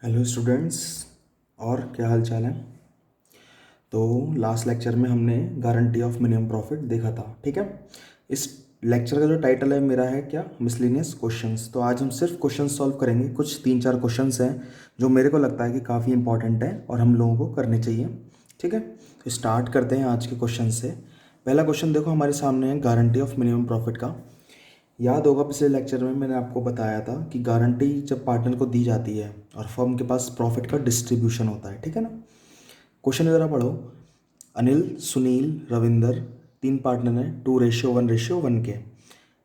Hello students. और क्या हाल चाल है। तो लास्ट लेक्चर में हमने गारंटी ऑफ मिनिमम प्रॉफिट देखा था, ठीक है। इस लेक्चर का जो टाइटल है मेरा है क्या, मिसलेनियस क्वेश्चंस। तो आज हम सिर्फ क्वेश्चन सॉल्व करेंगे। कुछ 3-4 क्वेश्चंस हैं जो मेरे को लगता है कि काफ़ी इंपॉर्टेंट है और हम लोगों को करने चाहिए, ठीक है। तो स्टार्ट करते हैं आज के क्वेश्चन से। पहला क्वेश्चन देखो हमारे सामने है, गारंटी ऑफ मिनिमम प्रॉफिट का। याद होगा पिछले लेक्चर में मैंने आपको बताया था कि गारंटी जब पार्टनर को दी जाती है और फर्म के पास प्रॉफिट का डिस्ट्रीब्यूशन होता है, ठीक है ना। क्वेश्चन ज़रा पढ़ो। अनिल, सुनील, रविंदर, 3 पार्टनर हैं, 2:1:1 के।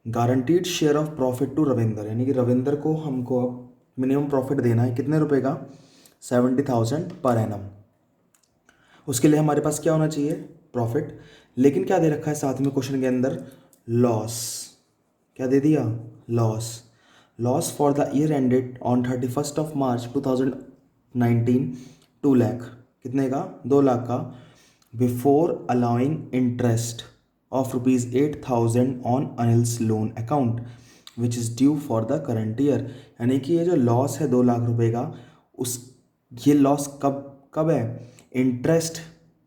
Guaranteed share of profit to Ravinder, यानी कि रविंदर को हमको अब मिनिमम प्रॉफिट देना है कितने रुपए का, 70,000 पर एनम। उसके लिए हमारे पास क्या होना चाहिए, प्रॉफिट। लेकिन क्या दे रखा है साथ में क्वेश्चन के अंदर, लॉस। क्या दे दिया, loss. Loss for the year ended on 31 मार्च 2019, 2 लाख। कितने का, 2 लाख का। Before allowing interest of ₹8,000 on Anil's loan account which is due for the current year. यानी कि ये जो लॉस है 2 लाख रुपए का, उस ये लॉस कब कब है, इंटरेस्ट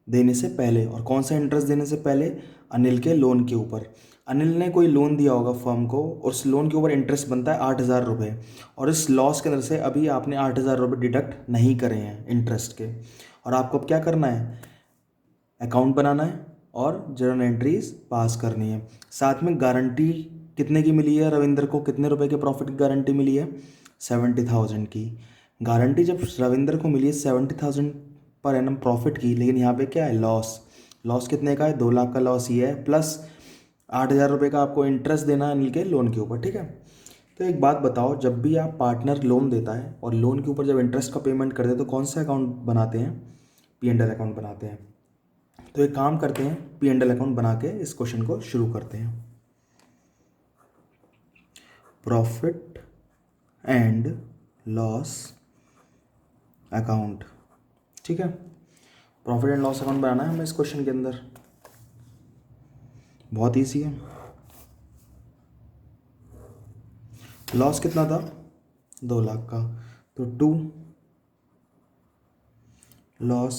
देने से पहले। और कौन सा इंटरेस्ट देने से पहले, अनिल के लोन के ऊपर। अनिल ने कोई लोन दिया होगा फर्म को और उस लोन के ऊपर इंटरेस्ट बनता है 8,000 रुपये। और इस लॉस के अंदर से अभी आपने 8,000 रुपये डिडक्ट नहीं करे हैं इंटरेस्ट के। और आपको अब क्या करना है, अकाउंट बनाना है और जर्नल एंट्रीज पास करनी है। साथ में गारंटी कितने की मिली है रविंद्र को, कितने रुपए के प्रॉफिट की गारंटी मिली है, 70,000 की। गारंटी जब रविंद्र को मिली है 70,000 पर एनम प्रॉफिट की, लेकिन यहाँ पे क्या है, लॉस। लॉस कितने का है, 2 लाख का लॉस ये है, प्लस 8,000 रुपये का आपको इंटरेस्ट देना है अनिल के लोन के ऊपर, ठीक है। तो एक बात बताओ, जब भी आप पार्टनर लोन देता है और लोन के ऊपर जब इंटरेस्ट का पेमेंट करते हैं तो कौन सा अकाउंट बनाते हैं, P&L अकाउंट बनाते हैं। तो एक काम करते हैं, P&L अकाउंट बना के इस क्वेश्चन को शुरू करते हैं। प्रॉफिट एंड लॉस अकाउंट, ठीक है। प्रॉफिट एंड लॉस अकाउंट बनाना है हमें इस क्वेश्चन के अंदर। बहुत ईजी है। लॉस कितना था, 2 लाख का। तो to loss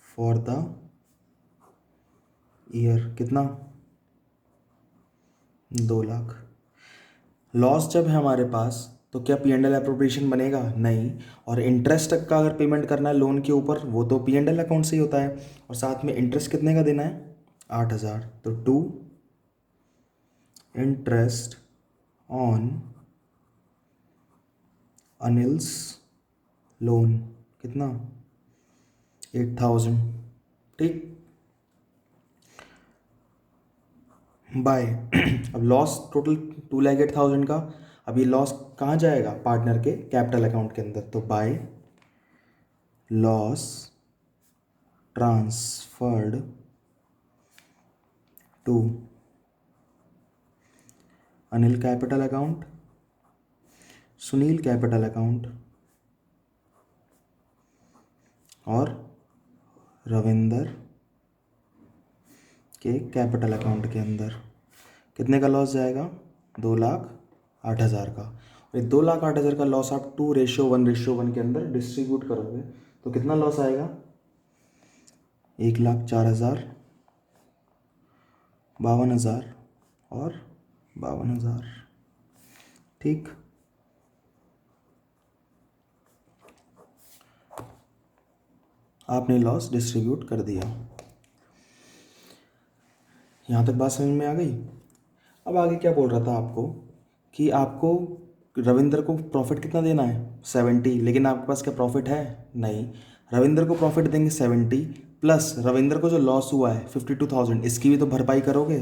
for the year कितना, 2 लाख। लॉस जब है हमारे पास तो क्या P&L अप्रोप्रिएशन बनेगा, नहीं। और इंटरेस्ट का अगर पेमेंट करना है लोन के ऊपर वो तो P&L अकाउंट से ही होता है। और साथ में इंटरेस्ट कितने का देना है, 8,000। तो to interest on Anil's loan कितना, 8,000, ठीक। बाय अब लॉस टोटल 2,08,000 का। अब ये लॉस कहाँ जाएगा, पार्टनर के कैपिटल अकाउंट के अंदर। तो by loss transferred to Anil capital account, Sunil capital account और रविंदर के कैपिटल अकाउंट के अंदर। कितने का लॉस जाएगा, 2,08,000 का। और ये 2,08,000 का लॉस आप 2:1:1 के अंदर डिस्ट्रीब्यूट करोगे तो कितना लॉस आएगा, 1,04,000, 52,000 और 52,000, ठीक। आपने लॉस डिस्ट्रीब्यूट कर दिया। यहाँ तक बात समझ में आ गई। अब आगे क्या बोल रहा था आपको, कि आपको रविंद्र को प्रॉफिट कितना देना है, 70। लेकिन आपके पास क्या प्रॉफिट है, नहीं। रविंद्र को प्रॉफिट देंगे 70, प्लस रविंद्र को जो लॉस हुआ है 52,000, इसकी भी तो भरपाई करोगे।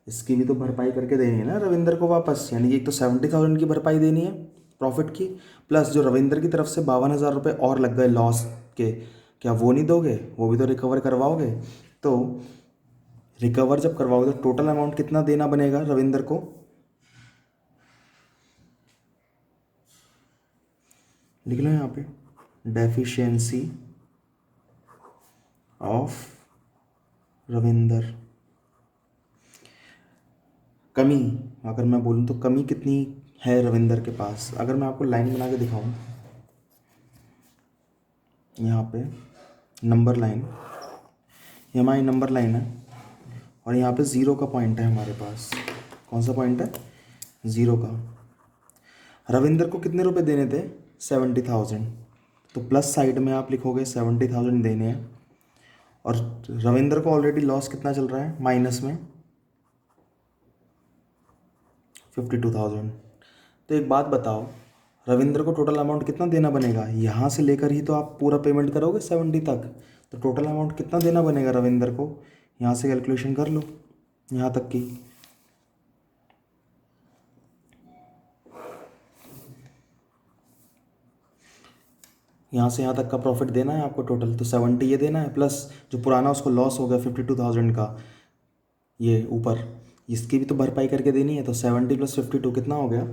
इसकी भी तो भरपाई करके देनी है ना रविंद्र को वापस। यानी कि एक तो 70,000 की भरपाई देनी है प्रॉफिट की, प्लस जो रविंद्र की तरफ से 52,000 रुपये और लग गए लॉस के, क्या वो नहीं दोगे, वो भी तो रिकवर करवाओगे। तो रिकवर जब करवाओगे तो टोटल अमाउंट कितना देना बनेगा रविंद्र को, लिख लो यहाँ पे, डेफिशिएंसी ऑफ रविंदर। कमी, अगर मैं बोलूँ तो कमी कितनी है रविंदर के पास, अगर मैं आपको लाइन बना के दिखाऊँ यहाँ पे नंबर लाइन, ये हमारी नंबर लाइन है और यहाँ पे ज़ीरो का पॉइंट है हमारे पास। कौन सा पॉइंट है? ज़ीरो का। रविंदर को कितने रुपए देने थे? 70,000। तो प्लस साइड में आप लिखोगे 70,000 देने हैं और रविंदर को ऑलरेडी लॉस कितना चल रहा है? माइनस में 52,000। तो एक बात बताओ, रविंद्र को टोटल अमाउंट कितना देना बनेगा? यहाँ से लेकर ही तो आप पूरा पेमेंट करोगे 70 तक, तो टोटल अमाउंट कितना देना बनेगा रविंद्र को? यहाँ से कैलकुलेशन कर लो यहाँ तक की। यहाँ से यहाँ तक का प्रॉफिट देना है आपको टोटल, तो 70 ये देना है, प्लस जो पुराना उसको लॉस हो गया 52,000 का, ये ऊपर इसकी भी तो भरपाई करके देनी है। तो 70 + 52 कितना हो गया?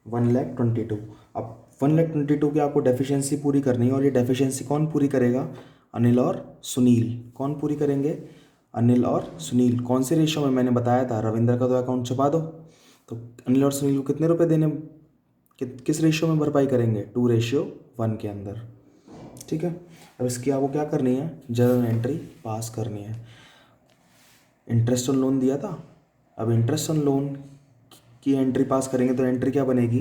1,22,000। अब 1,22,000 की आपको डेफिशिएंसी पूरी करनी है और ये डेफिशिएंसी कौन पूरी करेगा? अनिल और सुनील। कौन पूरी करेंगे? अनिल और सुनील। कौन से रेशियो में? मैंने बताया था रविंद्र का तो अकाउंट छुपा दो। तो अनिल और सुनील को कितने रुपए देने, किस रेशियो में भरपाई करेंगे? 2:1 के अंदर। ठीक है। अब इसकी आपको क्या करनी है? जर्नल एंट्री पास करनी है। इंटरेस्ट ऑन लोन दिया था, अब इंटरेस्ट ऑन लोन की एंट्री पास करेंगे तो एंट्री क्या बनेगी?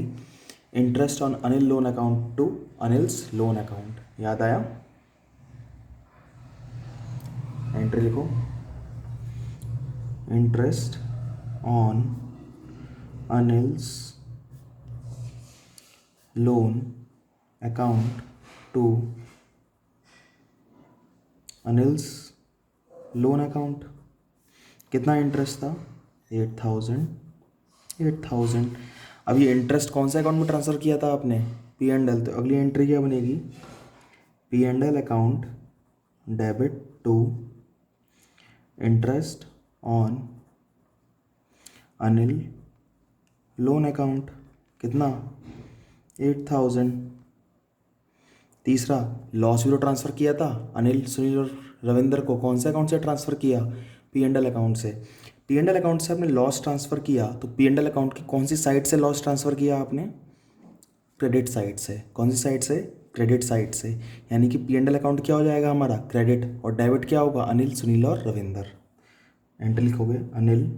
Interest on Anil loan account to Anil's loan account. याद आया? एंट्री लिखो, interest on Anil's loan account to Anil's loan account. कितना इंटरेस्ट था? 8,000। अब ये इंटरेस्ट कौन से अकाउंट में ट्रांसफ़र किया था आपने? P&L। तो अगली एंट्री क्या बनेगी? P&L account debit to interest on Anil loan account. कितना? 8,000। तीसरा, लॉस भी तो ट्रांसफ़र किया था अनिल, सुनील और रविंदर को। कौन से अकाउंट से ट्रांसफ़र किया? P&L अकाउंट से। P&L अकाउंट से आपने लॉस ट्रांसफ़र किया, तो P&L अकाउंट की कौन सी साइड से लॉस ट्रांसफ़र किया आपने? क्रेडिट साइड से। कौन सी साइड से? क्रेडिट साइड से। यानी कि P&L अकाउंट क्या हो जाएगा हमारा? क्रेडिट। और डेबिट क्या होगा? अनिल, सुनील और रविंदर। एंट्री लिखोगे, Anil,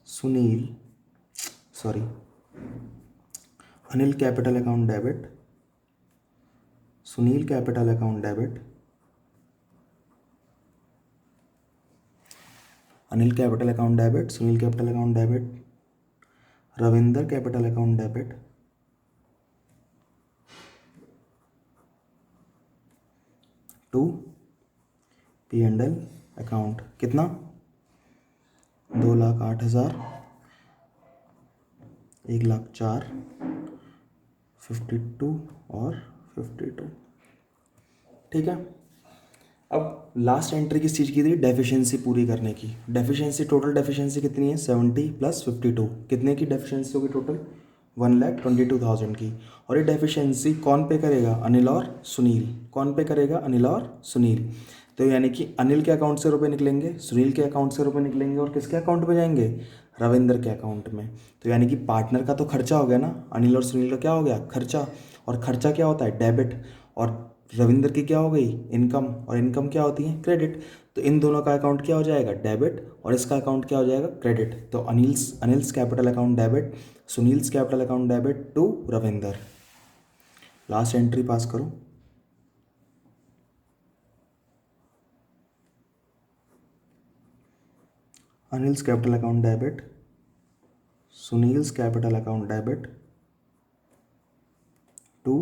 Sunil, sorry, Anil capital account debit, Sunil capital account debit, Anil capital account debit, Sunil capital account debit, Ravinder capital account debit, to P&L account. कितना? 2,08,000, 1,04,000, 52 और 52। ठीक है। अब लास्ट एंट्री किस चीज़ की थी? डेफिशिएंसी पूरी करने की। डेफिशिएंसी, टोटल डेफिशिएंसी कितनी है? 70 + 52। कितने की डेफिशिएंसी होगी टोटल? 1,22,000 की। और ये डेफिशिएंसी कौन पे करेगा? अनिल और सुनील। कौन पे करेगा? अनिल और सुनील। तो यानी कि अनिल के अकाउंट से रुपए निकलेंगे, सुनील के अकाउंट से रुपए निकलेंगे और किसके अकाउंट में जाएंगे? रविंद्र के अकाउंट में। तो यानी कि पार्टनर का तो खर्चा हो गया ना, अनिल और सुनील का क्या हो गया? खर्चा। और खर्चा क्या होता है? डेबिट। और रविंद्र की क्या हो गई? इनकम। और इनकम क्या होती है? क्रेडिट। तो इन दोनों का अकाउंट क्या हो जाएगा? डेबिट। और इसका अकाउंट क्या हो जाएगा? क्रेडिट। तो Anil's capital account debit, Sunil's capital account debit to Ravinder. Last entry pass करो। Anil's capital account debit, Sunil's capital account debit to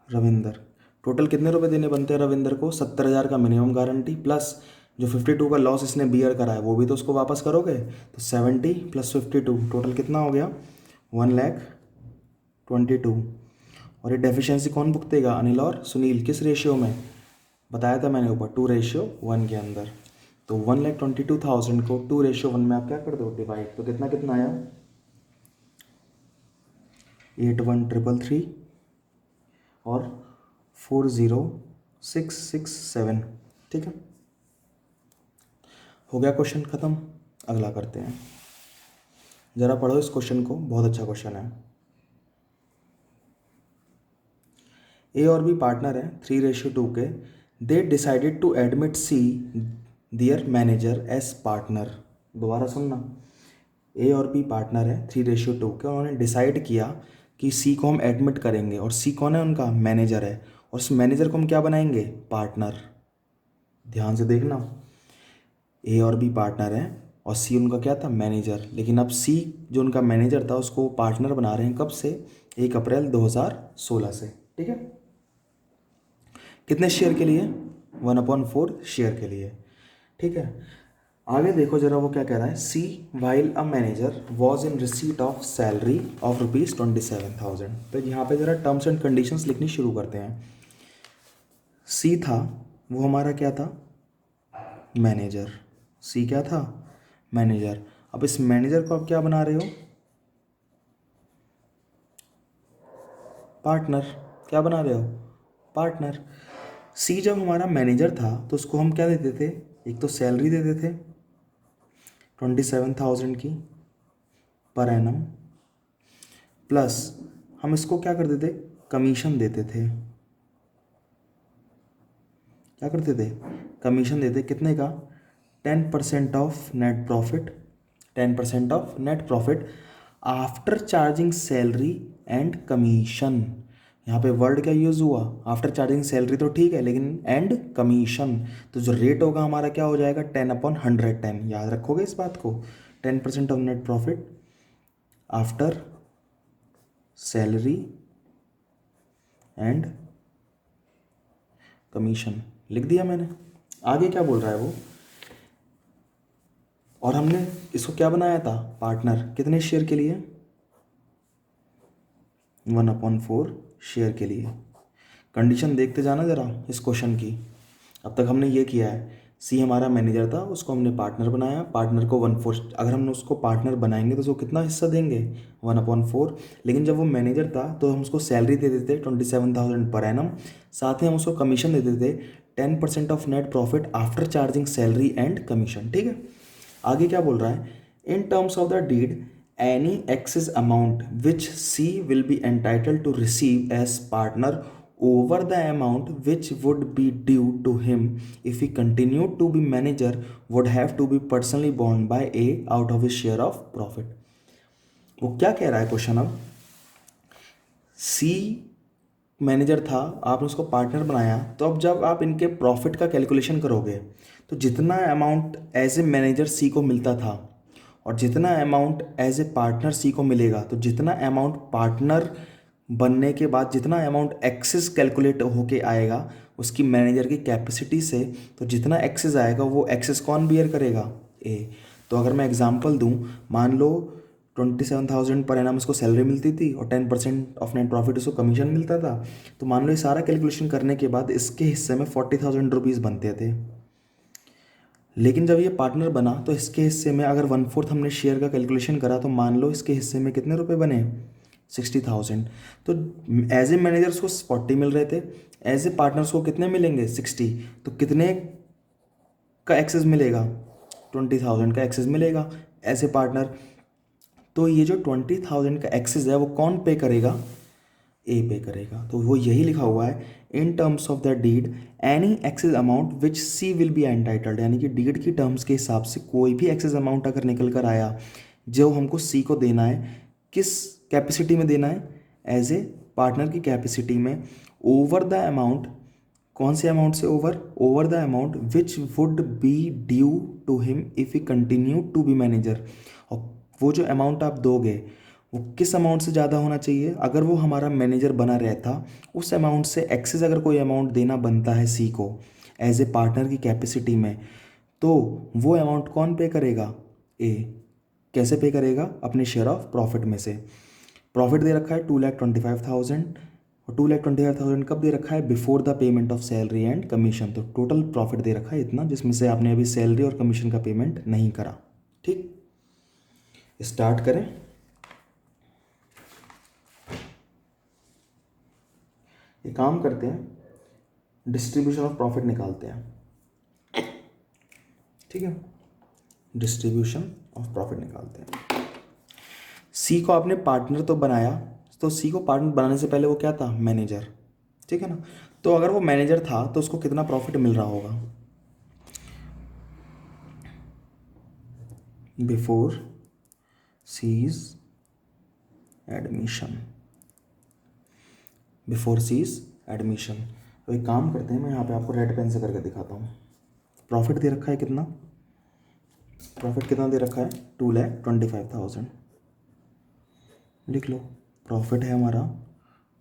Ravinder. Total कितने रुपए देने बनते हैं रविंदर को? 70,000 का मिनिमम गारंटी, प्लस जो 52 का लॉस इसने बियर करा है वो भी तो उसको वापस करोगे। तो 70 + 52 टोटल कितना हो गया? 1,22,000। और ये डेफिशिएंसी कौन भुगतेगा? अनिल और सुनील। किस रेशियो में? बताया था मैंने ऊपर, 2:1 के अंदर। तो 1,22,000 को 2:1 में आप क्या कर दो? डिवाइड। तो कितना कितना आया? 81,333 और 40,667। ठीक है, हो गया क्वेश्चन ख़त्म। अगला करते हैं। ज़रा पढ़ो इस क्वेश्चन को, बहुत अच्छा क्वेश्चन है। ए और बी पार्टनर हैं 3:2 के। They decided to admit C their manager as partner. दोबारा सुनना, ए और बी पार्टनर है 3:2 के। उन्होंने डिसाइड किया कि सी को हम एडमिट करेंगे, और सी कौन है? उनका मैनेजर है, और उस मैनेजर को हम क्या बनाएंगे? पार्टनर। ध्यान से देखना, ए और बी पार्टनर हैं और सी उनका क्या था? मैनेजर। लेकिन अब सी जो उनका मैनेजर था उसको पार्टनर बना रहे हैं कब से? 1 अप्रैल 2016 से। ठीक है, कितने शेयर के लिए? 1/4 शेयर के लिए। ठीक है, आगे देखो जरा वो क्या कह रहा है। C while a manager was in receipt of salary of ₹27,000। तो यहाँ पे जरा टर्म्स एंड कंडीशंस लिखनी शुरू करते हैं। सी था, वो हमारा क्या था? मैनेजर। सी क्या था? मैनेजर। अब इस मैनेजर को आप क्या बना रहे हो? पार्टनर। क्या बना रहे हो? पार्टनर। सी जब हमारा मैनेजर था तो उसको हम क्या देते थे? एक तो सैलरी देते थे 27,000 की पर एनम, प्लस हम इसको क्या करते थे? कमीशन देते थे। क्या करते थे? कमीशन देते। कितने का? 10% of net profit. 10% of net profit after charging salary and commission. यहाँ पे वर्ड क्या यूज़ हुआ? आफ्टर चार्जिंग सैलरी तो ठीक है, लेकिन एंड कमीशन। तो जो रेट होगा हमारा क्या हो जाएगा? 10/110। याद रखोगे इस बात को? 10% of net profit after salary and commission. लिख दिया मैंने। आगे क्या बोल रहा है वो? और हमने इसको क्या बनाया था? पार्टनर। कितने शेयर के लिए? 1/4 शेयर के लिए। कंडीशन देखते जाना ज़रा इस क्वेश्चन की। अब तक हमने ये किया है, सी हमारा मैनेजर था, उसको हमने पार्टनर बनाया। पार्टनर को 1/4, अगर हम उसको पार्टनर बनाएंगे तो उसको कितना हिस्सा देंगे? 1/4। लेकिन जब वो मैनेजर था तो हम उसको सैलरी दे देते 27,000 पर एनम, साथ ही हम उसको कमीशन दे देते 10% of net profit after charging salary and commission. ठीक है, आगे क्या बोल रहा है? In terms of the deed any excess amount which C will be entitled to receive as partner over the amount which would be due to him if he continued to be manager would have to be personally borne by A out of his share of profit। वो क्या कह रहा है question? अब सी manager था, आपने उसको partner बनाया, तो अब जब आप इनके प्रॉफिट का कैलकुलेशन करोगे तो जितना amount as a manager C को मिलता था और जितना amount as a partner C को मिलेगा, तो जितना अमाउंट पार्टनर बनने के बाद जितना अमाउंट एक्सेस कैलकुलेट होके आएगा उसकी मैनेजर की कैपेसिटी से, तो जितना एक्सेस आएगा वो एक्सेस कौन बियर करेगा? ए। तो अगर मैं एग्जांपल दूं, मान लो 27,000 पर एनम उसको सैलरी मिलती थी और 10% ऑफ नेट प्रॉफिट उसको कमीशन मिलता था। तो मान लो ये सारा कैलकुलेशन करने के बाद इसके हिस्से में 40,000 रुपीज़ बनते थे। लेकिन जब ये पार्टनर बना तो इसके हिस्से में अगर 1/4 हमने शेयर का कैलकुलेशन करा तो मान लो इसके हिस्से में कितने रुपए बने? 60,000। तो एज ए मैनेजर्स को 40 मिल रहे थे, एज ए पार्टनर्स को कितने मिलेंगे? 60। तो कितने का एक्सेस मिलेगा? 20,000 का एक्सेस मिलेगा एज ए पार्टनर। तो ये जो 20,000 का एक्सेस है वो कौन पे करेगा? ए पे करेगा। तो वो यही लिखा हुआ है, in terms of the deed any excess amount which C will be entitled. यानी कि डीड की टर्म्स के हिसाब से कोई भी एक्सेस अमाउंट अगर निकल कर आया जो हमको सी को देना है, किस कैपेसिटी में देना है? एज ए पार्टनर की कैपेसिटी में, ओवर द अमाउंट। कौन से अमाउंट से over? Over the amount which would be due to him if he continue to be manager. और वो जो अमाउंट आप दोगे वो किस अमाउंट से ज़्यादा होना चाहिए? अगर वो हमारा मैनेजर बना रहता उस अमाउंट से एक्सेस अगर कोई अमाउंट देना बनता है सी को एज ए पार्टनर की कैपेसिटी में, तो वो अमाउंट कौन पे करेगा? ए। कैसे पे करेगा? अपने शेयर ऑफ प्रॉफिट में से। प्रॉफिट दे रखा है 2,25,000, और 2,25,000 कब दे रखा है? Before the payment of salary and commission. तो टोटल प्रॉफिट दे रखा है इतना, जिसमें से आपने अभी सैलरी और कमीशन का पेमेंट नहीं करा। ठीक, स्टार्ट करें। एक काम करते हैं, डिस्ट्रीब्यूशन ऑफ प्रॉफिट निकालते हैं। ठीक है, डिस्ट्रीब्यूशन ऑफ प्रॉफिट निकालते हैं। सी को आपने पार्टनर तो बनाया, तो सी को पार्टनर बनाने से पहले वो क्या था? मैनेजर। ठीक है ना। तो अगर वो मैनेजर था तो उसको कितना प्रॉफिट मिल रहा होगा before C's admission, before C's admission. तो एक काम करते हैं, मैं यहाँ पे आपको रेड पेन से करके दिखाता हूँ। प्रॉफिट दे रखा है कितना, प्रॉफिट कितना दे रखा है 2,25,000, लिख लो। प्रॉफिट है हमारा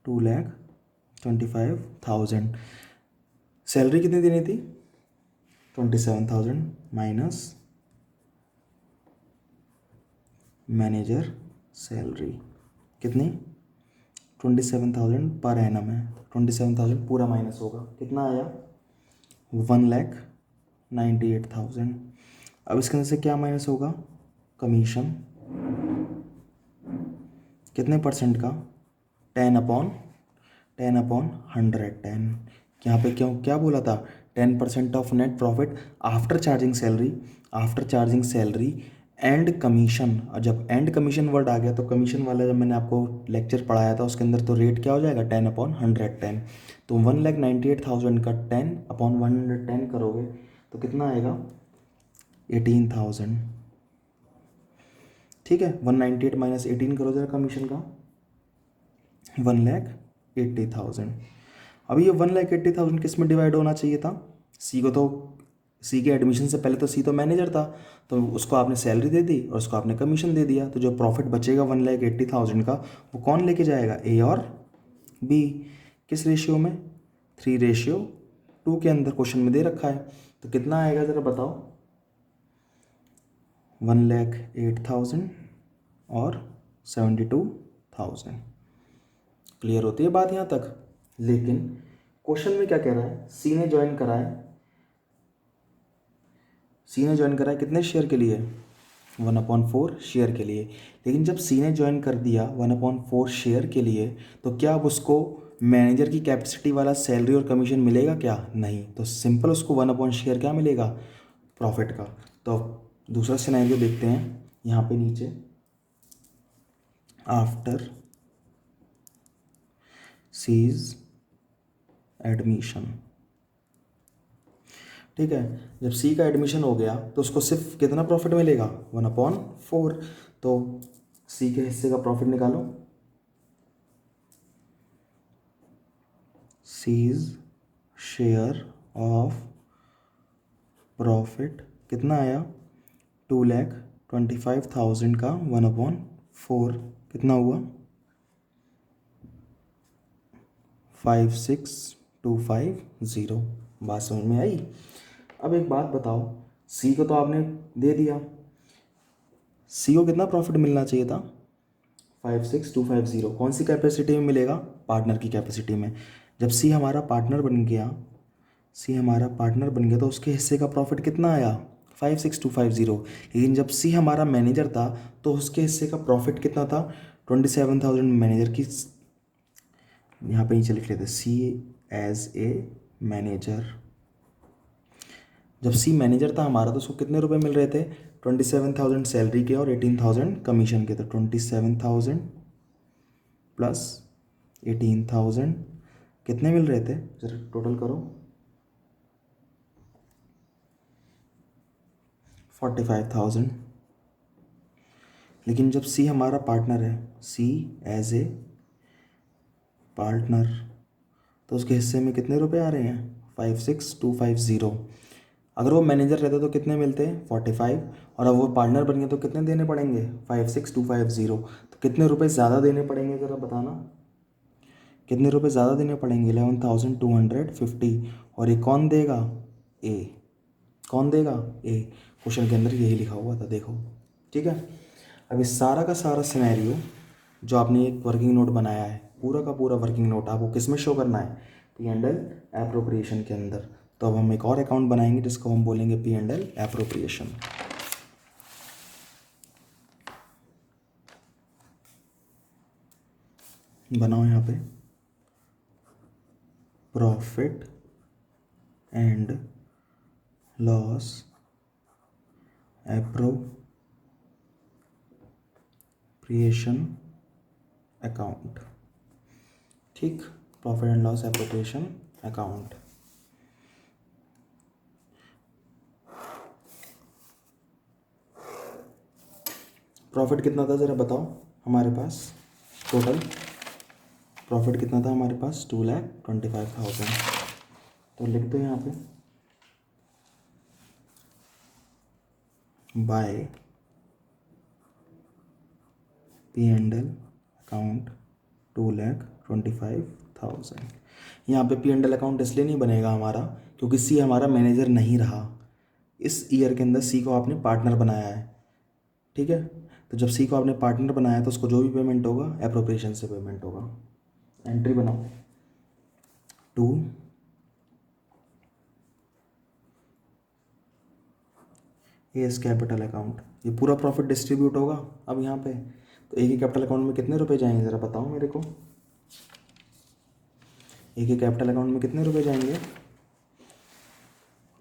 2,25,000। सैलरी कितनी देनी थी 27,000 माइनस मैनेजर सैलरी कितनी 27,000 पर एनम है, 27,000 पूरा माइनस होगा, कितना आया 1,98,000। अब इसके अंदर से क्या माइनस होगा, कमीशन कितने परसेंट का 10/100। यहाँ पे क्यों क्या बोला था 10% of net profit after charging salary, after charging salary and commission. और जब एंड कमीशन वर्ड आ गया तो कमीशन वाला जब मैंने आपको लेक्चर पढ़ाया था उसके अंदर तो रेट क्या हो जाएगा 10/110। तो 1,98,000 का 10/110 करोगे तो कितना आएगा 18,000। ठीक है, 198 माइनस 18 करो जरा कमीशन का 1,80,000। अब ये 1,80,000 किस में डिवाइड होना चाहिए था, सी को तो, सी के एडमिशन से पहले तो सी तो मैनेजर था, तो उसको आपने सैलरी दे दी और उसको आपने कमीशन दे दिया, तो जो प्रॉफिट बचेगा 1,80,000 का वो कौन लेके जाएगा, ए और बी। किस रेशियो में 3:2 के अंदर क्वेश्चन में दे रखा है। तो कितना आएगा ज़रा बताओ 1,08,000 और 72,000। क्लियर होती है बात यहाँ तक। लेकिन क्वेश्चन में क्या कह रहा है, सी ने ज्वाइन करा है, सी ने ज्वाइन करा है कितने शेयर के लिए 1/4 शेयर के लिए। लेकिन जब सी ने ज्वाइन कर दिया 1/4 शेयर के लिए तो क्या अब उसको मैनेजर की कैपेसिटी वाला सैलरी और कमीशन मिलेगा क्या, नहीं। तो सिंपल उसको 1/4 शेयर क्या मिलेगा प्रॉफिट का। तो दूसरा सिनेरियो देखते हैं यहाँ पे नीचे, आफ्टर सीज एडमिशन। ठीक है, जब सी का एडमिशन हो गया तो उसको सिर्फ कितना प्रॉफिट मिलेगा 1/4। तो सी के हिस्से का प्रॉफिट निकालो, सीज शेयर ऑफ प्रॉफिट कितना आया 2,25,000 का 1/4 कितना हुआ 56,250। बात समझ में आई। अब एक बात बताओ, सी को तो आपने दे दिया, सी को कितना प्रॉफिट मिलना चाहिए था 56,250। कौन सी कैपेसिटी में मिलेगा, पार्टनर की कैपेसिटी में। जब सी हमारा पार्टनर बन गया, सी हमारा पार्टनर बन गया तो उसके हिस्से का प्रॉफिट कितना आया 56,250। लेकिन जब सी हमारा मैनेजर था तो उसके हिस्से का प्रॉफिट कितना था 27,000 मैनेजर की। यहाँ पे नीचे लिख लेते सी एज ए मैनेजर। जब सी मैनेजर था हमारा तो उसको कितने रुपए मिल रहे थे 27,000 सैलरी के और 18,000 कमीशन के। तो 27,000 प्लस 18,000 कितने मिल रहे थे, जरा टोटल करो 45,000। लेकिन जब सी हमारा पार्टनर है, सी एज ए पार्टनर, तो उसके हिस्से में कितने रुपए आ रहे हैं 56,250। अगर वो मैनेजर रहता तो कितने मिलते 45, और अब वो पार्टनर बन गया तो कितने देने पड़ेंगे 56,250। तो कितने रुपए ज़्यादा देने पड़ेंगे ज़रा बताना, कितने रुपए ज़्यादा देने पड़ेंगे 11,250। और ये कौन देगा, ए। कौन देगा, ए। क्वेश्चन के अंदर यही लिखा हुआ था देखो। ठीक है, अब इस सारा का सारा सिनेरियो जो आपने एक वर्किंग नोट बनाया है, पूरा का पूरा वर्किंग नोट आपको किस में शो करना है, पी एंड एल एप्रोप्रिएशन के अंदर। तो अब हम एक और अकाउंट बनाएंगे जिसको हम बोलेंगे पी एंड एल एप्रोप्रिएशन। बनाओ यहाँ पे profit and loss appropriation account. ठीक, profit and loss appropriation account. Profit कितना था ज़रा बताओ हमारे पास, टोटल प्रॉफिट कितना था हमारे पास, 2,25,000। तो लिख दो यहाँ पे बाय P&L अकाउंट 2,25,000। यहाँ पे P&L अकाउंट इसलिए नहीं बनेगा हमारा क्योंकि सी हमारा मैनेजर नहीं रहा इस ईयर के अंदर। सी को आपने पार्टनर बनाया है, ठीक है। तो जब सी को आपने पार्टनर बनाया तो उसको जो भी पेमेंट होगा एप्रोप्रिएशन से पेमेंट होगा। एंट्री बनाओ टू एस कैपिटल अकाउंट। ये पूरा प्रॉफिट डिस्ट्रीब्यूट होगा अब यहाँ पे। तो एक ही कैपिटल अकाउंट में कितने रुपए जाएंगे ज़रा बताओ मेरे को। एक ही कैपिटल अकाउंट में कितने रुपए जाएंगे,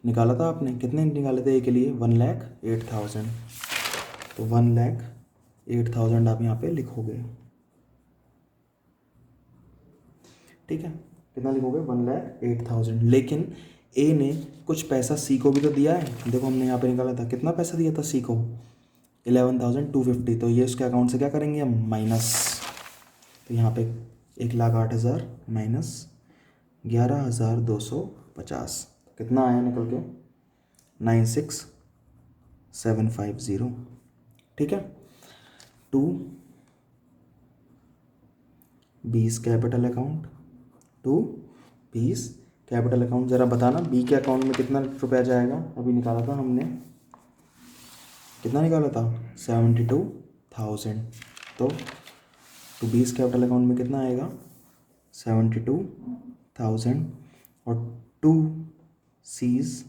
निकाला था आपने, कितने निकाले थे ए के लिए, 1,08,000। तो 1,08,000 आप यहाँ पे लिखोगे, ठीक है। कितना लिखोगे, 1,08,000। लेकिन ए ने कुछ पैसा सी को भी तो दिया है। देखो हमने यहाँ पे निकाला था, कितना पैसा दिया था सी को, 11,250। तो ये उसके अकाउंट से क्या करेंगे हम, माइनस। तो यहाँ पे 1,08,000 माइनस 11,250 कितना आया निकल के, 96,750, ठीक है। To B's capital account, to B's capital account. ज़रा बताना बी के अकाउंट में कितना रुपया जाएगा, अभी निकाला था हमने, कितना निकाला था, 72,000। तो टू बीस कैपिटल अकाउंट में कितना आएगा, 72,000। और टू सीज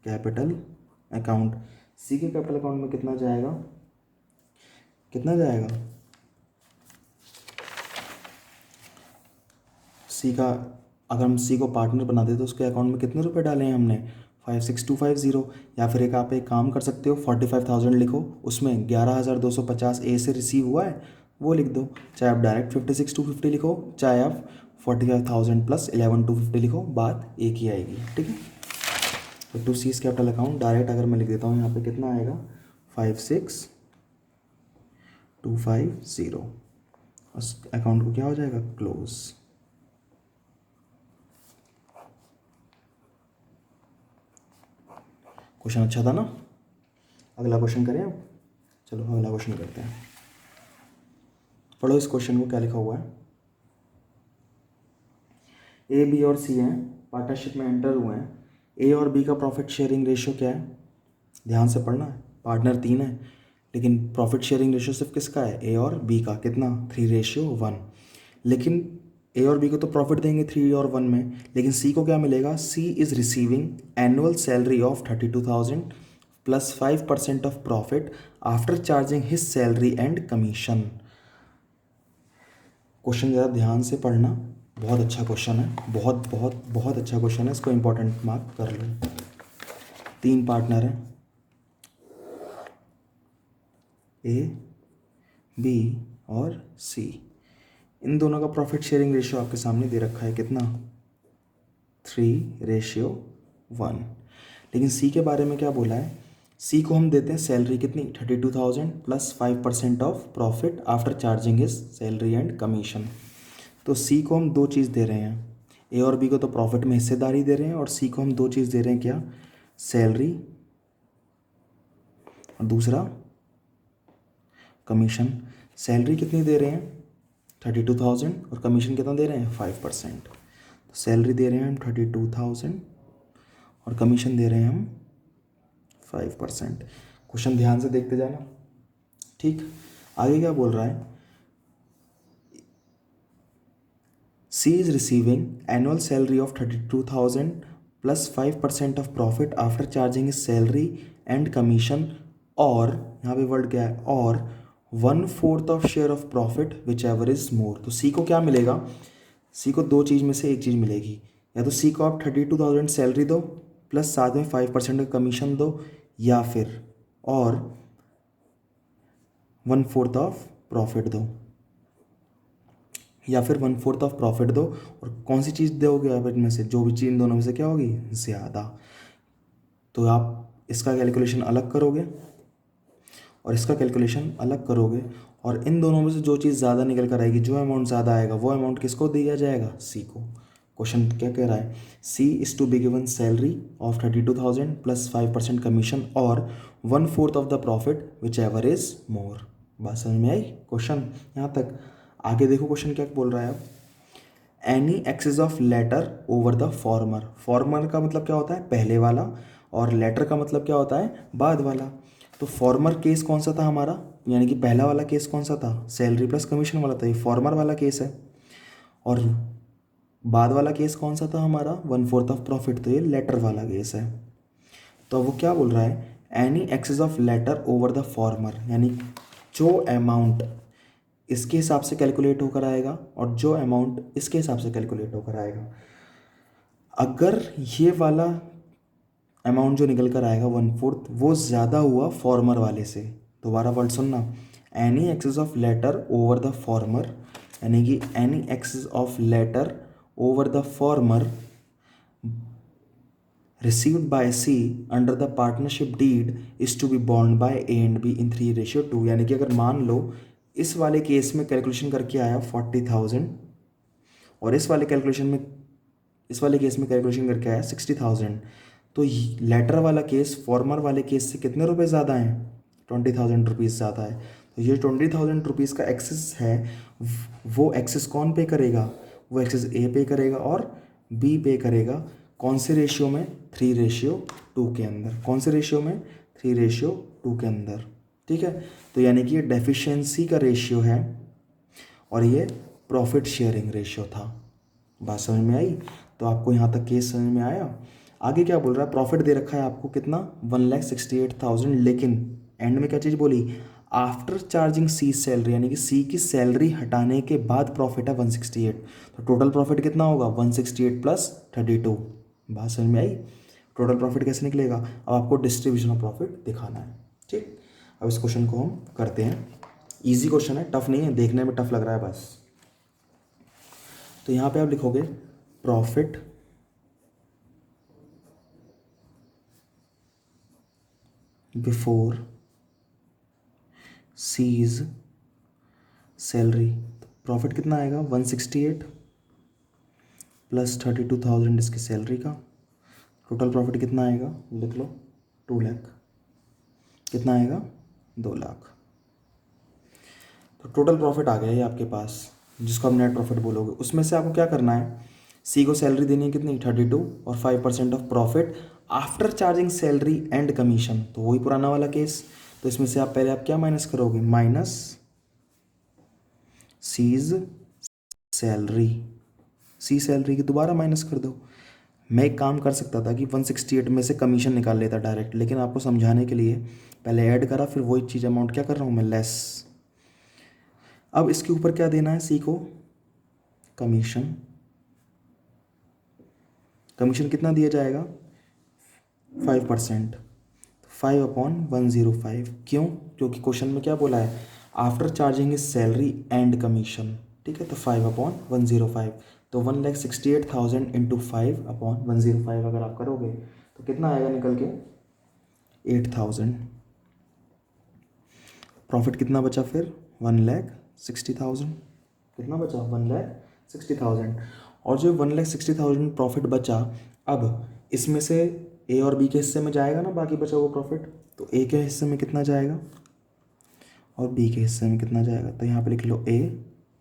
कैपिटल अकाउंट, सी के कैपिटल अकाउंट में कितना जाएगा, कितना जाएगा, सी का, अगर हम सी को पार्टनर बनाते तो उसके अकाउंट में कितने रुपए डाले हैं हमने, 56,250। या फिर एक आप एक काम कर सकते हो, 45,000 लिखो, उसमें 11,250 ए से रिसीव हुआ है वो लिख दो। चाहे आप डायरेक्ट 56,250 लिखो, चाहे आप 45,000 प्लस 11,250 लिखो, बात एक ही आएगी, ठीक है। तो to C's capital account direct अगर मैं लिख देता हूँ यहाँ पे कितना आएगा, 56,250। उस अकाउंट को क्या हो जाएगा, क्लोज। क्वेश्चन अच्छा था ना। अगला क्वेश्चन करें अब, चलो अगला क्वेश्चन करते हैं। पढ़ो इस क्वेश्चन को, क्या लिखा हुआ है। ए बी और सी हैं, पार्टनरशिप में एंटर हुए हैं। ए और बी का प्रॉफिट शेयरिंग रेशियो क्या है, ध्यान से पढ़ना है। पार्टनर 3 है लेकिन प्रॉफिट शेयरिंग रेशियो सिर्फ किसका है, ए और बी का, कितना, 3:1। लेकिन ए और बी को तो प्रॉफिट देंगे 3 और 1 में, लेकिन सी को क्या मिलेगा, C is receiving annual salary of 32,000 plus 5% of profit after charging his salary and commission. Question ज़रा ध्यान से पढ़ना, बहुत अच्छा क्वेश्चन है, बहुत बहुत बहुत अच्छा क्वेश्चन है, इसको इंपॉर्टेंट मार्क कर लो। 3 पार्टनर हैं, ए बी और सी। इन दोनों का प्रॉफिट शेयरिंग रेशियो आपके सामने दे रखा है, कितना, 3:1। लेकिन सी के बारे में क्या बोला है, सी को हम देते हैं सैलरी कितनी, 32,000 plus 5% of profit after charging his salary and commission. तो सी को हम 2 चीज़ दे रहे हैं, ए और बी को तो प्रॉफिट में हिस्सेदारी दे रहे हैं, और सी को हम 2 चीज़ दे रहे हैं, क्या, सैलरी और दूसरा कमीशन। सैलरी कितनी दे रहे हैं, 32,000, और कमीशन कितना दे रहे हैं, 5%। तो सैलरी दे रहे हैं हम 32,000 और कमीशन दे रहे हैं हम 5%। क्वेश्चन ध्यान से देखते जाना, ठीक। आगे क्या बोल रहा है, C is receiving annual salary of 32,000 plus 5% of profit after charging his salary and commission, और यहाँ पे वर्ड क्या है, और 1/4 of share of profit whichever is more. तो सी को क्या मिलेगा, सी को 2 चीज़ में से एक चीज़ मिलेगी, या तो सी को आप 32,000 सैलरी दो प्लस साथ में 5% का कमीशन दो, या फिर और 1/4 ऑफ प्रॉफिट दो। या फिर 1/4 ऑफ प्रॉफिट दो, और कौन सी चीज़ दोगे आप इनमें से, जो भी चीज़ इन दोनों में से क्या होगी, ज़्यादा। तो आप इसका कैलकुलेशन अलग करोगे और इसका कैलकुलेशन अलग करोगे, और इन दोनों में से जो चीज़ ज़्यादा निकल कर आएगी, जो अमाउंट ज़्यादा आएगा, वो अमाउंट किसको दिया जाएगा, सी को। क्वेश्चन क्या कह रहा है, C is to be given salary of 32,000 plus 5% commission और 1/4 of the profit whichever is more. बात समझ में आई क्वेश्चन यहाँ तक। आगे देखो क्वेश्चन क्या बोल रहा है अब, any excess of latter over the former. Former का मतलब क्या होता है, पहले वाला, और लेटर का मतलब क्या होता है, बाद वाला। तो फॉर्मर केस कौन सा था हमारा, यानी कि पहला वाला केस कौन सा था, सैलरी प्लस कमीशन वाला था, ये फॉर्मर वाला केस है। और बाद वाला केस कौन सा था हमारा, 1/4 ऑफ प्रॉफिट, तो ये लेटर वाला केस है। तो वो क्या बोल रहा है, any excess of latter over the former, यानी जो अमाउंट इसके हिसाब से कैलकुलेट होकर आएगा और जो अमाउंट इसके हिसाब से कैलकुलेट होकर आएगा, अगर ये वाला अमाउंट जो निकल कर आएगा 1/4, वो ज़्यादा हुआ फॉर्मर वाले से। दोबारा वर्ड सुनना, any excess of latter over the former, यानी कि any excess of latter over the former received by C under the partnership deed is to be borne by A and B in 3:2। यानी कि अगर मान लो इस वाले case में calculation करके आया 40,000, और इस वाले केस में कैलकुलेशन करके आया 60,000, तो लेटर वाला केस फॉर्मर वाले केस से कितने रुपए ज़्यादा हैं, 20,000 रुपीज़ ज़्यादा है। तो ये 20,000 रुपीज़ का एक्सेस है, वो एक्सेस कौन पे करेगा, वो एक्सेस ए पे करेगा और बी पे करेगा। कौन से रेशियो में, 3:2 के अंदर। कौन से रेशियो में, 3:2 के अंदर। ठीक है, तो यानी कि ये डेफिशिएंसी का रेशियो है और ये प्रॉफिट शेयरिंग रेशियो था। बात समझ में आई। तो आपको यहाँ तक केस समझ में आया। आगे क्या बोल रहा है, प्रॉफिट दे रखा है आपको कितना, 1,68,000, लेकिन एंड में क्या चीज़ बोली, आफ्टर चार्जिंग सी सैलरी, यानी कि सी की सैलरी हटाने के बाद प्रॉफिट है 168। तो टोटल प्रॉफिट कितना होगा, 168 प्लस 32। बात समझ में आई। टोटल प्रॉफिट कैसे निकलेगा, अब आपको डिस्ट्रीब्यूशन ऑफ प्रॉफिट दिखाना है। ठीक, अब इस क्वेश्चन को हम करते हैं। इजी क्वेश्चन है, टफ नहीं है, देखने में टफ लग रहा है बस। तो यहाँ पे आप लिखोगे profit before C's salary. Profit कितना आएगा, 168 प्लस 32,000 इसकी सैलरी का। टोटल प्रॉफिट कितना आएगा, लिख लो 2 लाख। कितना आएगा, 2 लाख। तो टोटल प्रॉफिट आ गया ये आपके पास, जिसको आप नेट प्रॉफिट बोलोगे। उसमें से आपको क्या करना है, सी को सैलरी देनी है कितनी, 32, और 5% of profit after charging salary and commission. तो वही पुराना वाला केस। तो इसमें से आप पहले आप क्या माइनस करोगे, माइनस सीज सैलरी। सी सैलरी की दोबारा माइनस कर दो। मैं एक काम कर सकता था कि 168 में से कमीशन निकाल लेता डायरेक्ट, लेकिन आपको समझाने के लिए पहले ऐड करा, फिर वही चीज़ अमाउंट क्या कर रहा हूँ मैं, लेस। अब इसके ऊपर क्या देना है सी को, कमीशन। कमीशन कितना दिया जाएगा, 5%। 5/105। क्यों, क्योंकि क्वेश्चन में क्या बोला है, after charging his salary and commission. ठीक है, तो 5/105। तो 1,68,000 इंटू 5/105 अगर आप करोगे तो कितना आएगा निकल के, 8,000। प्रॉफिट कितना बचा फिर, 1,60,000। कितना बचा, 1,60,000। और जो 1,60,000 प्रॉफिट बचा, अब इसमें से ए और बी के हिस्से में जाएगा ना बाकी बचा हुआ प्रॉफिट। तो ए के हिस्से में कितना जाएगा और बी के हिस्से में कितना जाएगा। तो यहाँ पे लिख लो ए,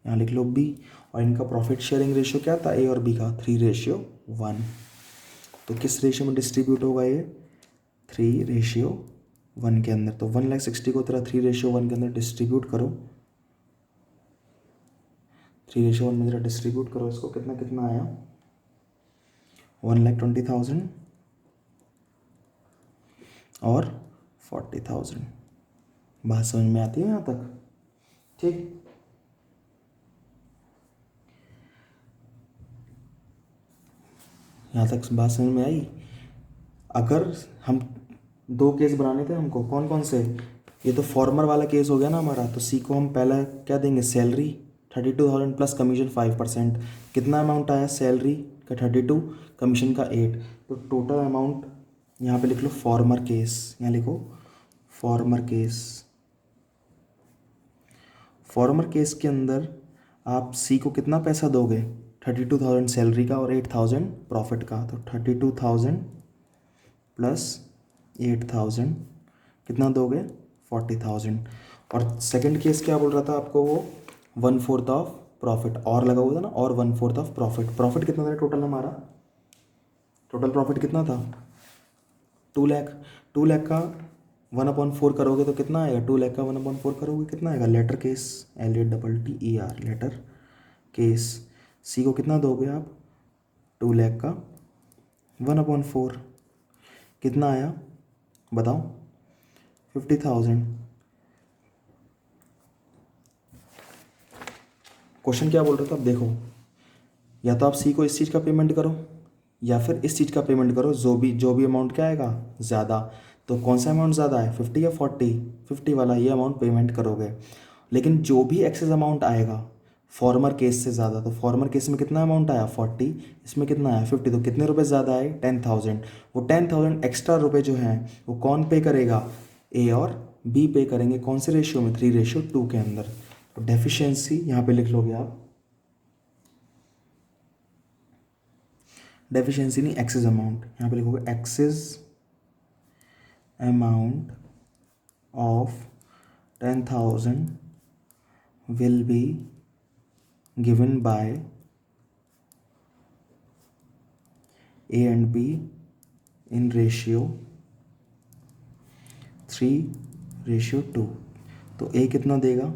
यहाँ लिख लो बी, और इनका प्रॉफिट शेयरिंग रेशियो क्या था, ए और बी का, 3:1। तो किस रेशियो में डिस्ट्रीब्यूट होगा ये, 3:1 के अंदर। तो 1,60,000 को तेरा 3:1 के अंदर डिस्ट्रीब्यूट करो, 3:1 में जरा डिस्ट्रीब्यूट करो इसको, कितना कितना आया, 1,20,000 और 40,000। बात समझ में आती है यहाँ तक। ठीक, यहाँ तक बात समझ में आई। अगर हम 2 केस बनाने थे हमको, कौन कौन से, ये तो फॉर्मर वाला केस हो गया ना हमारा। तो सी को हम पहला क्या देंगे, सैलरी, 32,000 प्लस कमीशन 5%, कितना अमाउंट आया सैलरी का 32, कमीशन का 8, तो टोटल अमाउंट यहाँ पे लिख लो फॉर्मर केस, यहाँ लिखो फॉर्मर केस। फॉर्मर केस के अंदर आप सी को कितना पैसा दोगे, 32,000 सैलरी का और 8,000 प्रॉफिट का, तो 32,000 प्लस 8,000 कितना दोगे, 40,000। और सेकंड केस क्या बोल रहा था आपको, वो 1/4 ऑफ प्रॉफिट और लगा हुआ था ना, और 1/4 ऑफ प्रॉफिट। प्रॉफिट कितना था टोटल हमारा, टोटल प्रॉफिट कितना था 2 लाख। 2 लाख का 1/4 करोगे तो कितना आएगा, 2 लाख का 1/4 करोगे कितना आएगा, latter case, LATTER latter case. C को कितना दोगे आप, 2 लाख का 1/4 कितना आया बताओ, 50,000। क्वेश्चन क्या बोल रहा था, अब देखो, या तो आप सी को इस चीज़ का पेमेंट करो या फिर इस चीज़ का पेमेंट करो, जो भी अमाउंट क्या आएगा ज़्यादा। तो कौन सा अमाउंट ज़्यादा है, 50 या 40, 50 वाला ये अमाउंट पेमेंट करोगे। लेकिन जो भी एक्सेस अमाउंट आएगा फॉर्मर केस से ज़्यादा, तो फॉर्मर केस में कितना अमाउंट आया 40, इसमें कितना आया 50, तो कितने रुपए ज़्यादा आए 10,000। वो 10,000 एक्स्ट्रा रुपए जो हैं वो कौन पे करेगा, ए और बी पे करेंगे। कौन से रेशियो में, 3:2 के अंदर। तो डेफिशिएंसी यहाँ पे लिख लोगे आप, डेफिशिएंसी नहीं एक्सेस अमाउंट, यहाँ पे लिखोगे excess amount of 10,000 will be given by A and be in ratio 3:2। तो ए कितना देगा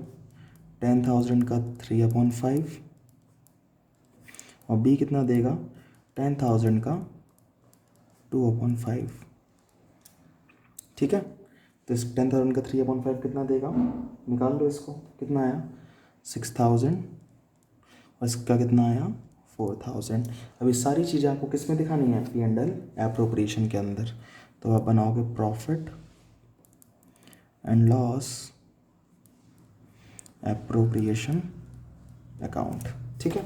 10,000 का 3/5 और बी कितना देगा 10,000 का 2/5। ठीक है, तो इस 10,000 का 3/5 कितना देगा, निकाल लो इसको, कितना आया 6,000 और इसका कितना आया 4,000। अब ये सारी चीज़ें आपको किस में दिखानी है, P&L एप्रोप्रिएशन के अंदर। तो आप बनाओगे profit and loss appropriation account. ठीक है,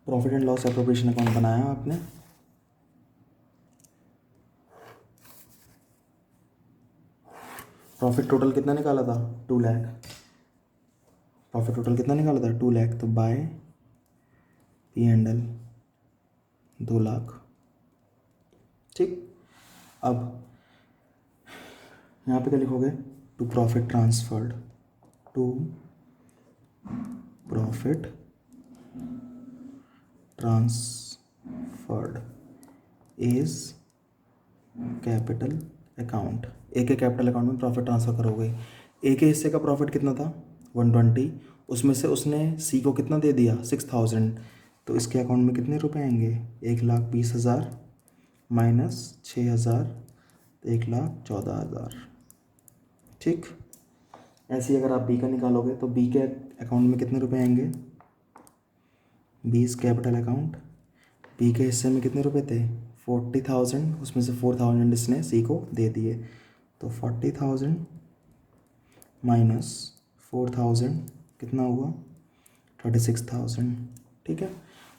profit and loss appropriation account बनाया आपने। प्रॉफिट टोटल कितना निकाला था 2 लाख, प्रॉफिट टोटल कितना निकाला था 2 लाख, तो बाय P&L 2 लाख। ठीक, अब यहाँ पे क्या लिखोगे, to profit transferred, to profit transferred is capital account. A के कैपिटल अकाउंट में प्रॉफिट ट्रांसफ़र करोगे। ए के हिस्से का प्रॉफिट कितना था 120, उसमें से उसने सी को कितना दे दिया 6,000, तो इसके अकाउंट में कितने रुपए आएंगे 1,20,000 माइनस 6,000, 1,14,000। ठीक, ऐसे ही अगर आप बी का निकालोगे तो बी के अकाउंट में कितने रुपए आएंगे, 20 कैपिटल अकाउंट, बी के हिस्से में कितने रुपए थे 40,000, उसमें से 4,000 इसने सी को दे दिए, तो 40,000 माइनस 4,000 कितना हुआ 36,000। ठीक है,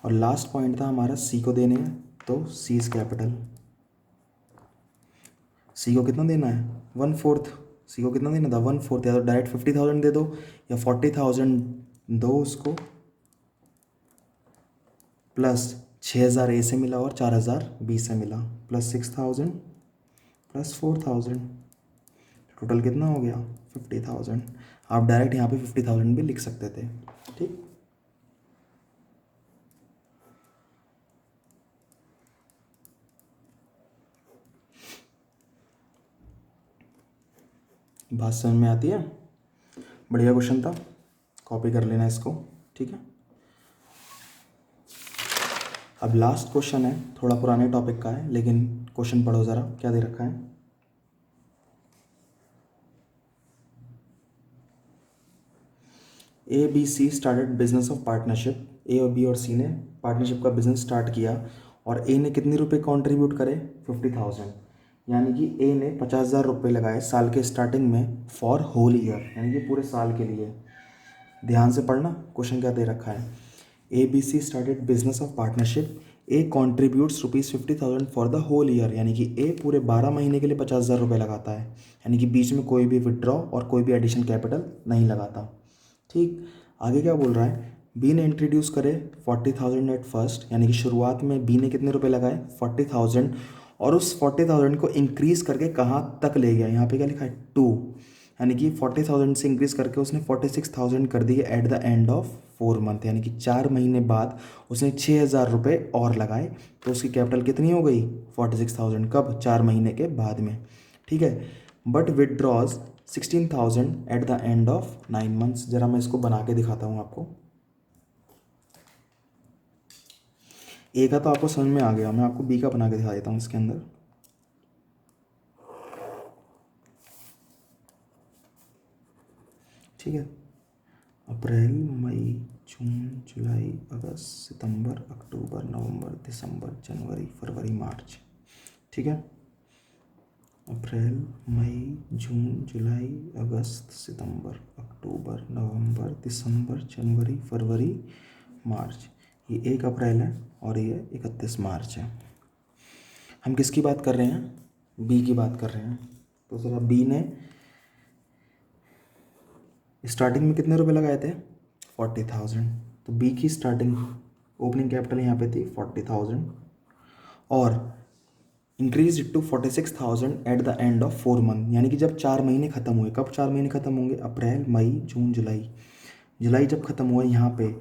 और लास्ट पॉइंट था हमारा सी को देने हैं, तो सी इज कैपिटल। सी को कितना देना है 1/4, सी को कितना देना था 1/4, या तो डायरेक्ट 50,000 दे दो या 40,000 दो उसको, प्लस 6,000 ए से मिला और 4,000 बी से मिला, प्लस 6,000 प्लस 4,000, टोटल कितना हो गया 50,000। आप डायरेक्ट यहाँ पे 50,000 भी लिख सकते थे। ठीक, बात समझ में आती है, बढ़िया क्वेश्चन था, कॉपी कर लेना इसको। ठीक है, अब लास्ट क्वेश्चन है, थोड़ा पुराने टॉपिक का है, लेकिन क्वेश्चन पढ़ो ज़रा क्या दे रखा है। A B C started business of partnership, A और बी और सी ने पार्टनरशिप का बिजनेस स्टार्ट किया और ए ने कितने रुपए कंट्रीब्यूट करे 50,000, यानी कि ए ने 50,000 रुपये लगाए साल के स्टार्टिंग में फॉर होल ईयर, यानी कि पूरे साल के लिए। ध्यान से पढ़ना क्वेश्चन क्या दे रखा है। ABC started business of partnership, A contributes ₹50,000 for the whole year, यानी कि ए पूरे 12 महीने के लिए 50,000 रुपये लगाता है, यानी कि बीच में कोई भी विड्रॉ और कोई भी एडिशन कैपिटल नहीं लगाता। ठीक, आगे क्या बोल रहा है, बी ने इंट्रोड्यूस करे 40,000 एट फर्स्ट, यानी कि शुरुआत में बी ने कितने रुपए लगाए 40,000, और उस 40,000 को इंक्रीज करके कहाँ तक ले गया, यहाँ पे क्या लिखा है 2, यानी कि 40,000 से इंक्रीज करके उसने 46,000 कर दिए eight the end of 4 month, यानी कि 4 महीने बाद उसने 6,000 रुपये और लगाए, तो उसकी कैपिटल कितनी हो गई 46,000, कब 4 महीने के बाद में। ठीक है, but withdraws 16,000 eight the end of 9 months. जरा मैं इसको बना के दिखाता हूँ आपको। ए का तो आपको समझ में आ गया, मैं आपको बी का बना के दिखा देता हूँ इसके अंदर। ठीक है, अप्रैल मई जून जुलाई अगस्त सितंबर अक्टूबर नवंबर दिसंबर जनवरी फरवरी मार्च। ठीक है, अप्रैल मई जून जुलाई अगस्त सितंबर अक्टूबर नवंबर दिसंबर जनवरी फरवरी मार्च। ये 1 अप्रैल है और ये 31 मार्च है। हम किसकी बात कर रहे हैं, बी की बात कर रहे हैं। तो ज़रा बी ने स्टार्टिंग में कितने रुपए लगाए थे 40,000, तो बी की स्टार्टिंग ओपनिंग कैपिटल यहाँ पे थी 40,000 और increase it to 46,000 at the end of 4 month, यानी कि जब 4 महीने खत्म हुए, कब 4 महीने खत्म होंगे अप्रैल मई जून जुलाई, जुलाई जब खत्म हुआ यहाँ पे,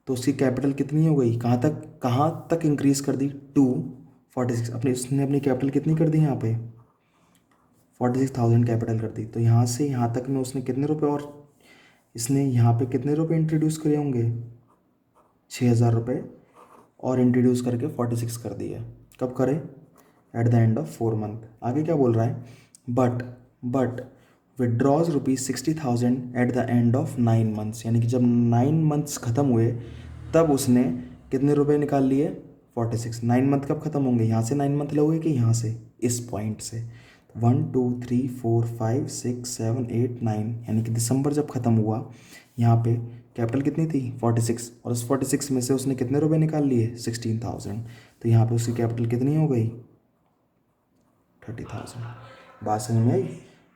तो उसकी कैपिटल कितनी हो गई, कहाँ तक इंक्रीज कर दी 246, उसने अपनी कैपिटल कितनी कर दी यहाँ पे 46,000 कैपिटल कर दी। तो यहाँ से यहाँ तक में उसने कितने रुपए, और इसने यहाँ पे कितने रुपए इंट्रोड्यूस करे होंगे 6,000 रुपये, और इंट्रोड्यूस करके 46 कर दिया, कब करे eight the end of 4 month. आगे क्या बोल रहा है, but withdraws ₹60,000 eight the end of 9 months, यानी कि जब 9 मंथ्स खत्म हुए तब उसने कितने रुपए निकाल लिए 46। 9 मंथ कब खत्म होंगे, यहाँ से 9 मंथ लोगे कि यहाँ से, इस पॉइंट से 1 2 3 4 5 6 7 8 9, यानी कि दिसंबर जब खत्म हुआ यहाँ पे कैपिटल कितनी थी 46, और उस 46 में से उसने कितने रुपए निकाल लिए 16,000, तो यहाँ पे उसकी कैपिटल कितनी हो गई 30,000। बात समझ में आई,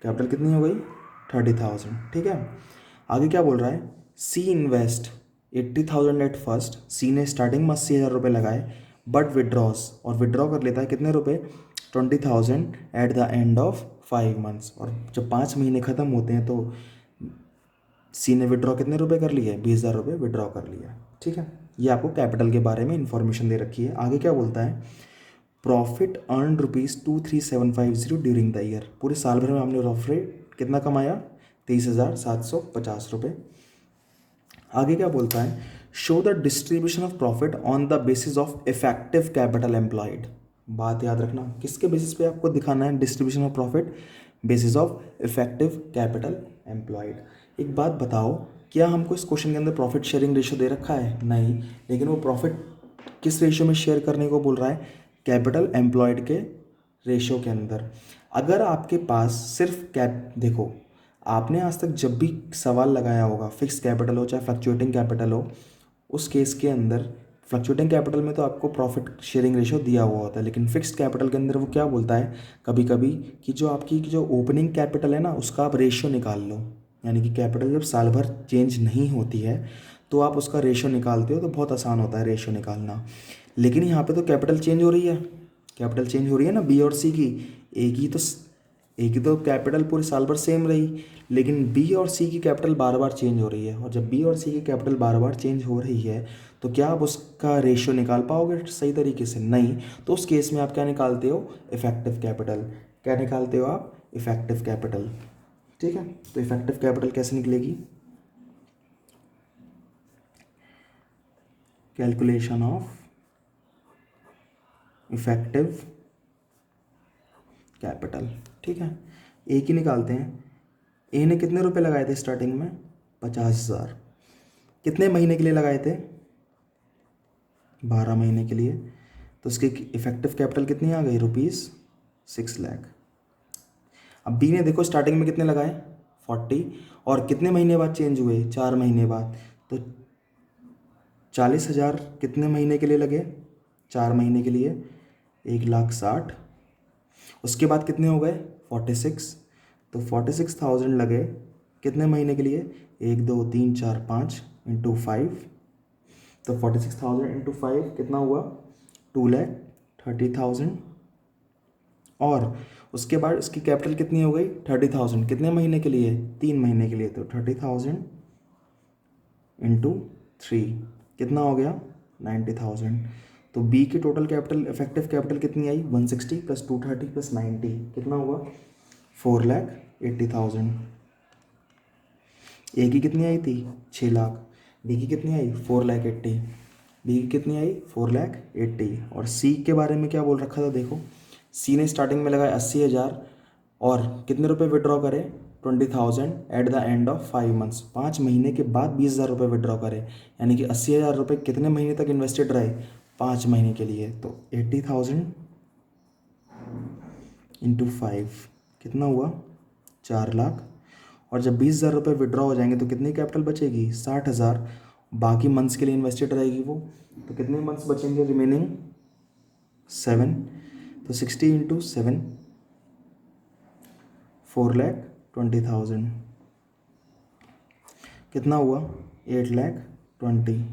कैपिटल कितनी हो गई 30,000। ठीक है, आगे क्या बोल रहा है, सी इन्वेस्ट 80,000 एट फर्स्ट, सी ने स्टार्टिंग में 80,000 रुपये लगाए, बट विड्रॉज, और विड्रॉ कर लेता है कितने रुपए 20,000 eight the end of 5 months, और जब 5 महीने ख़त्म होते हैं तो सी ने विड्रॉ कितने रुपए कर लिए 20,000 रुपये विड्रॉ कर लिया। ठीक है, ये आपको कैपिटल के बारे में इंफॉर्मेशन दे रखी है। आगे क्या बोलता है, profit earn ₹23750 during the year, पूरे साल भर में हमने प्रॉफिट कितना कमाया 23,750 रुपये। आगे क्या बोलता है, show the distribution of profit on the basis of effective capital employed. बात याद रखना, किसके बेसिस पे आपको दिखाना है distribution of profit, basis of effective capital employed. एक बात बताओ, क्या हमको इस क्वेश्चन के अंदर प्रॉफिट शेयरिंग रेशियो दे रखा है, नहीं, लेकिन वो प्रॉफिट किस रेशियो में शेयर करने को बोल रहा है, कैपिटल एम्प्लॉयड के रेशियो के अंदर। अगर आपके पास सिर्फ देखो, आपने आज तक जब भी सवाल लगाया होगा फिक्स कैपिटल हो चाहे फ्लक्चुएटिंग कैपिटल हो, उस केस के अंदर फ्लक्चुएटिंग कैपिटल में तो आपको प्रॉफिट शेयरिंग रेशियो दिया हुआ होता है, लेकिन फिक्स्ड कैपिटल के अंदर वो क्या बोलता है कभी कभी कि जो आपकी जो ओपनिंग कैपिटल है ना उसका आप रेशियो निकाल लो, यानी कि कैपिटल जब साल भर चेंज नहीं होती है तो आप उसका रेशियो निकालते हो, तो बहुत आसान होता है रेशियो निकालना। लेकिन यहाँ पे तो कैपिटल चेंज हो रही है, कैपिटल चेंज हो रही है ना बी और सी की, एक ही तो कैपिटल पूरे साल भर सेम रही, लेकिन बी और सी की कैपिटल बार बार चेंज हो रही है, और जब बी और सी की कैपिटल बार बार चेंज हो रही है तो क्या आप उसका रेशियो निकाल पाओगे सही तरीके से, नहीं। तो उस केस में आप क्या निकालते हो इफेक्टिव कैपिटल, क्या निकालते हो आप इफेक्टिव कैपिटल। ठीक है, तो इफेक्टिव कैपिटल कैसे निकलेगी, कैलकुलेशन ऑफ इफेक्टिव कैपिटल। ठीक है, एक ही निकालते हैं, ए ने कितने रुपए लगाए थे स्टार्टिंग में 50,000, कितने महीने के लिए लगाए थे 12 महीने के लिए, तो उसकी इफेक्टिव कैपिटल कितनी आ गई ₹6 लाख। अब बी ने देखो स्टार्टिंग में कितने लगाए 40, और कितने महीने बाद चेंज हुए, 4 महीने बाद। तो 40,000 कितने महीने के लिए लगे, 4 महीने के लिए, 1,60,000। उसके बाद कितने हो गए, 46, तो 46,000 लगे कितने महीने के लिए, 1 2 3 4 5 इंटू 5, तो 46,000 इंटू 5 कितना हुआ, 2,30,000। और उसके बाद इसकी कैपिटल कितनी हो गई, 30,000, कितने महीने के लिए, 3 महीने के लिए, तो 30,000 इंटू 3 कितना हो गया, 90,000। तो बी की टोटल कैपिटल, इफेक्टिव कैपिटल कितनी आई, 160 प्लस 230 प्लस 90 कितना हुआ, 4,80,000। ए की कितनी आई थी, 6 लाख, बी की कितनी आई, 4,80,000, बी की कितनी आई, 4,80,000। और सी के बारे में क्या बोल रखा था, देखो सी ने स्टार्टिंग में लगाया 80,000 और कितने रुपए विड्रॉ करे, 20,000 eight the end of 5 months, 5 महीने के बाद 20,000 रुपये विड्रॉ करे, यानी कि 80,000 रुपये कितने महीने तक इन्वेस्टेड रहे, 5 महीने के लिए। तो 80,000 इंटू 5 कितना हुआ, 4 लाख। और जब 20,000 रुपये विड्रॉ हो जाएंगे तो कितनी कैपिटल बचेगी, 60,000, बाकी मंथ्स के लिए इन्वेस्टेड रहेगी वो। तो कितने मंथ्स बचेंगे रिमेनिंग, 7, तो 60 इंटू 7, 4,20,000 कितना हुआ, 8,20,000।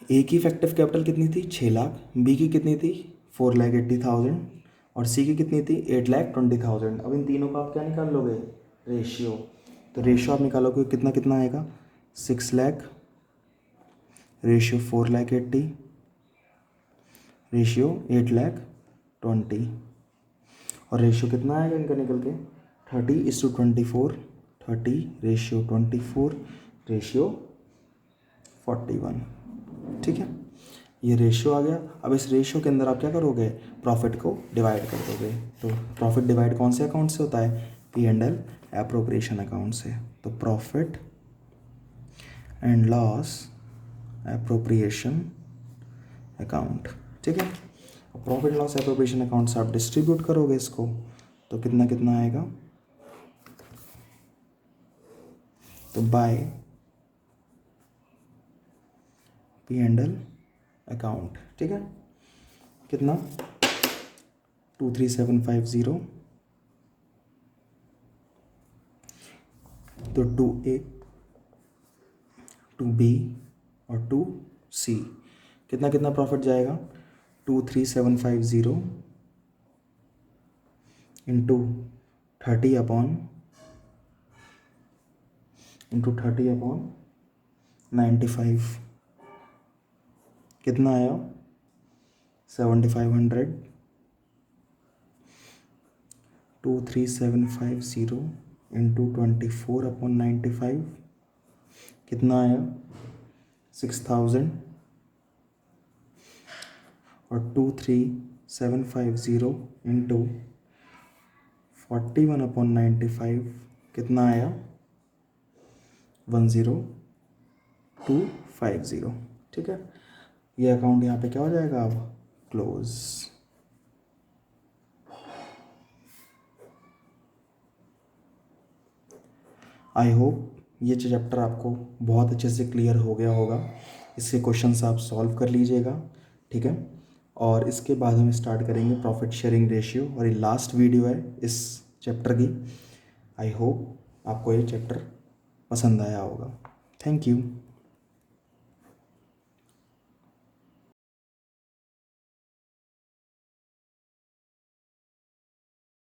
ए की इफेक्टिव कैपिटल कितनी थी, 6 लाख, बी की कितनी थी, 4,80,000, और सी की कितनी थी, 8,20,000। अब इन तीनों का आप क्या निकाल लोगे, रेशियो। तो रेशियो आप निकालोगे कितना कितना आएगा, 6 लाख रेशियो 4,80,000 रेशियो 8,20,000, और रेशियो कितना आएगा इनका निकल के, 30:24, 30 रेशियो 24 रेशियो 41। ठीक है, ये रेशियो आ गया। अब इस रेशियो के अंदर आप क्या करोगे, प्रॉफिट को डिवाइड कर दोगे। तो प्रॉफिट डिवाइड कौन से अकाउंट से होता है, P&L एप्रोप्रिएशन अकाउंट से। तो profit and loss appropriation account, ठीक है। प्रॉफिट लॉस एप्रोप्रिएशन अकाउंट से आप डिस्ट्रीब्यूट करोगे इसको, तो कितना कितना आएगा, तो बाय P&L अकाउंट, ठीक है। कितना, 23750, तो 2A 2B और 2C कितना कितना प्रॉफिट जाएगा, 23750 इंटू 30/95 कितना आया, 7,500, 23750 इंटू 24/95 कितना आया, 6,000, और 23750 इंटू 41/95 कितना आया, 1,0250। ठीक है, ये अकाउंट यहाँ पे क्या हो जाएगा अब, क्लोज। आई होप ये चैप्टर आपको बहुत अच्छे से क्लियर हो गया होगा। इसके क्वेश्चंस आप सॉल्व कर लीजिएगा, ठीक है। और इसके बाद हम स्टार्ट करेंगे प्रॉफिट शेयरिंग रेशियो, और ये लास्ट वीडियो है इस चैप्टर की। आई होप आपको ये चैप्टर पसंद आया होगा। Thank you.